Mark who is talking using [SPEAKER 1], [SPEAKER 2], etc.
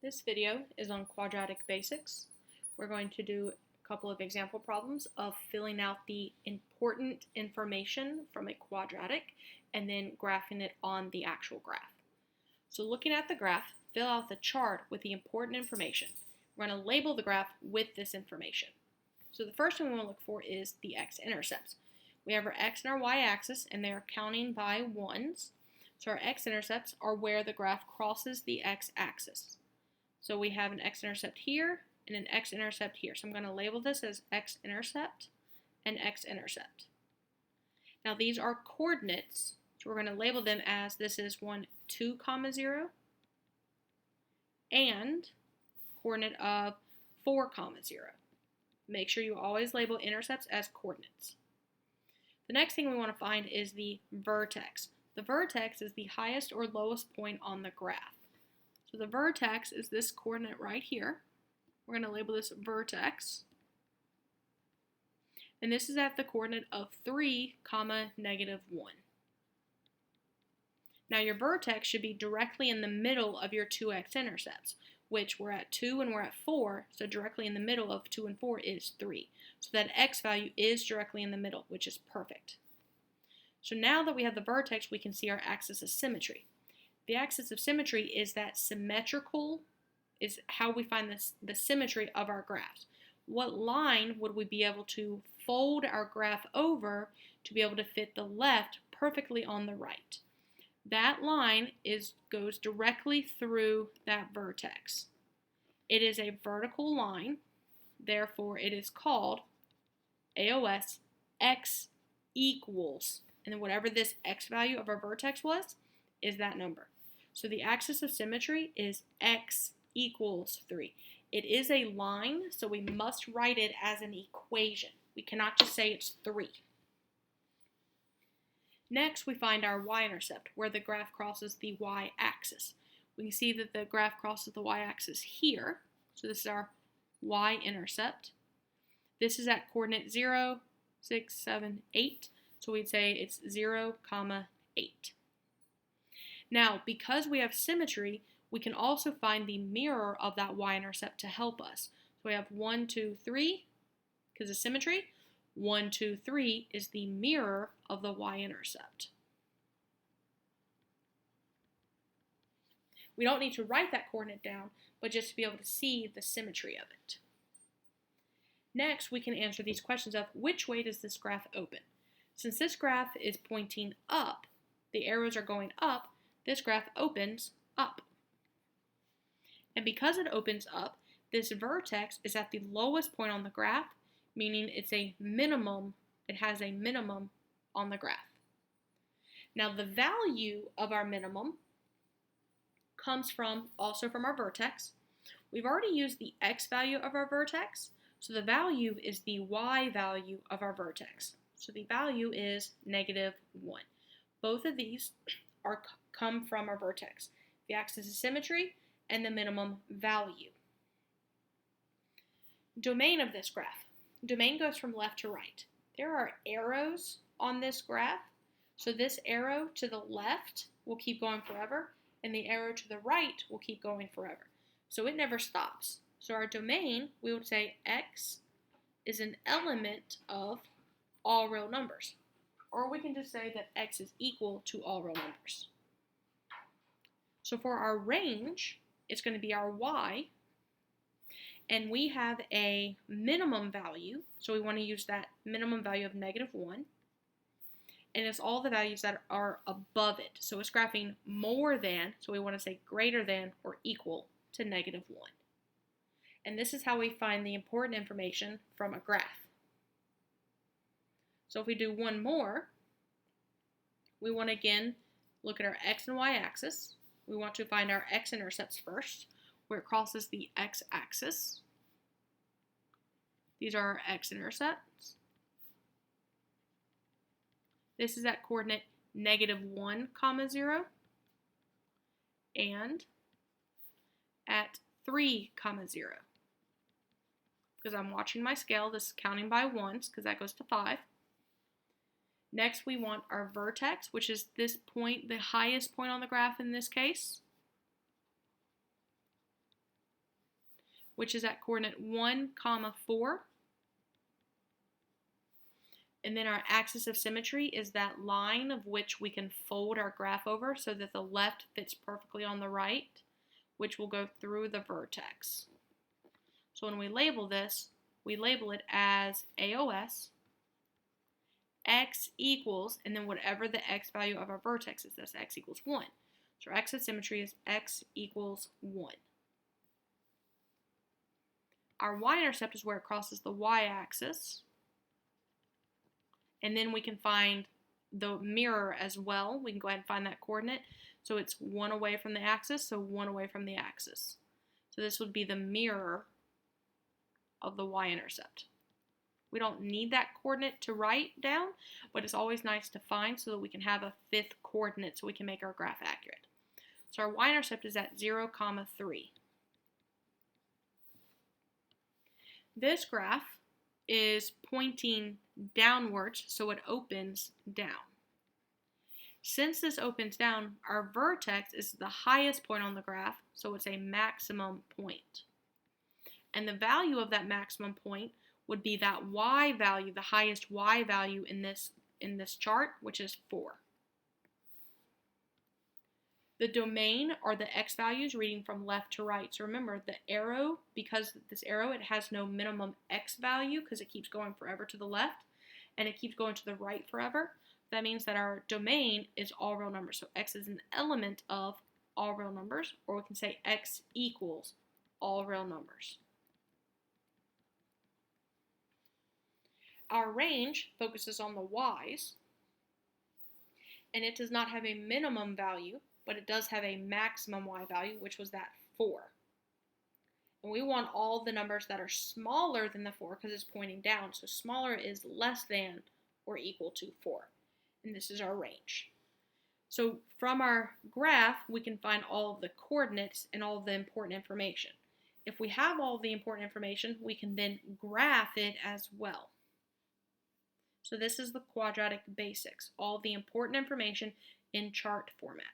[SPEAKER 1] This video is on quadratic basics. We're going to do a couple of example problems of filling out the important information from a quadratic and then graphing it on the actual graph. So looking at the graph, fill out the chart with the important information. We're going to label the graph with this information. So the first thing we want to look for is the x-intercepts. We have our x and our y-axis, and they are counting by ones. So our x-intercepts are where the graph crosses the x-axis. So we have an x-intercept here and an x-intercept here. So I'm going to label this as x-intercept and x-intercept. Now these are coordinates, so we're going to label them as this is 2, 0, and coordinate of 4, 0. Make sure you always label intercepts as coordinates. The next thing we want to find is the vertex. The vertex is the highest or lowest point on the graph. So the vertex is this coordinate right here. We're going to label this vertex. And this is at the coordinate of 3, -1. Now your vertex should be directly in the middle of your two x-intercepts, which we're at 2 and we're at 4, so directly in the middle of 2 and 4 is 3. So that x value is directly in the middle, which is perfect. So now that we have the vertex, we can see our axis of symmetry. The axis of symmetry is that symmetrical, is how we find the symmetry of our graphs. What line would we be able to fold our graph over to be able to fit the left perfectly on the right? That line goes directly through that vertex. It is a vertical line, therefore it is called AOS x equals, and then whatever this x value of our vertex was, is that number. So the axis of symmetry is x equals 3. It is a line, so we must write it as an equation. We cannot just say it's 3. Next, we find our y-intercept, where the graph crosses the y-axis. We can see that the graph crosses the y-axis here. So this is our y-intercept. This is at coordinate 0, 6, 7, 8. So we'd say it's 0, 8. Now, because we have symmetry, we can also find the mirror of that y-intercept to help us. So we have 1, 2, 3, because of symmetry. 1, 2, 3 is the mirror of the y-intercept. We don't need to write that coordinate down, but just to be able to see the symmetry of it. Next, we can answer these questions of which way does this graph open? Since this graph is pointing up, the arrows are going up, this graph opens up. And because it opens up, this vertex is at the lowest point on the graph, meaning it's a minimum, it has a minimum on the graph. Now the value of our minimum comes also from our vertex. We've already used the x value of our vertex, so the value is the y value of our vertex. So the value is -1. Both of these come from our vertex, the axis of symmetry and the minimum value. Domain of this graph. Domain goes from left to right. There are arrows on this graph, so this arrow to the left will keep going forever, and the arrow to the right will keep going forever. So it never stops. So our domain, we would say x is an element of all real numbers. Or we can just say that x is equal to all real numbers. So for our range, it's going to be our y, and we have a minimum value, so we want to use that minimum value of -1, and it's all the values that are above it. So it's graphing more than, so we want to say greater than or equal to -1. And this is how we find the important information from a graph. So if we do one more, we want to again look at our x and y axis. We want to find our x-intercepts first, where it crosses the x-axis. These are our x-intercepts. This is at coordinate -1, 0, and at 3, 0. Because I'm watching my scale, this is counting by ones, because that goes to 5. Next, we want our vertex, which is this point, the highest point on the graph in this case. which is at coordinate 1, 4. And then our axis of symmetry is that line of which we can fold our graph over so that the left fits perfectly on the right, which will go through the vertex. So when we label this, we label it as AOS, x equals, and then whatever the x value of our vertex is, that's x equals 1. So our axis of symmetry is x equals 1. Our y-intercept is where it crosses the y-axis. And then we can find the mirror as well. We can go ahead and find that coordinate. So it's 1 away from the axis, so 1 away from the axis. So this would be the mirror of the y-intercept. We don't need that coordinate to write down, but it's always nice to find so that we can have a 5th coordinate so we can make our graph accurate. So our y-intercept is at 0, 3. This graph is pointing downwards, so it opens down. Since this opens down, our vertex is the highest point on the graph, so it's a maximum point. And the value of that maximum point would be that y value, the highest y value in this chart, which is 4. The domain are the x values reading from left to right. So remember, the arrow, because this arrow, it has no minimum x value because it keeps going forever to the left, and it keeps going to the right forever. That means that our domain is all real numbers. So x is an element of all real numbers, or we can say x equals all real numbers. Our range focuses on the y's, and it does not have a minimum value, but it does have a maximum y value, which was that 4. And we want all the numbers that are smaller than the 4 because it's pointing down. So smaller is less than or equal to 4. And this is our range. So from our graph, we can find all of the coordinates and all of the important information. If we have all of the important information, we can then graph it as well. So this is the Quadratic Basics, all the important information in chart format.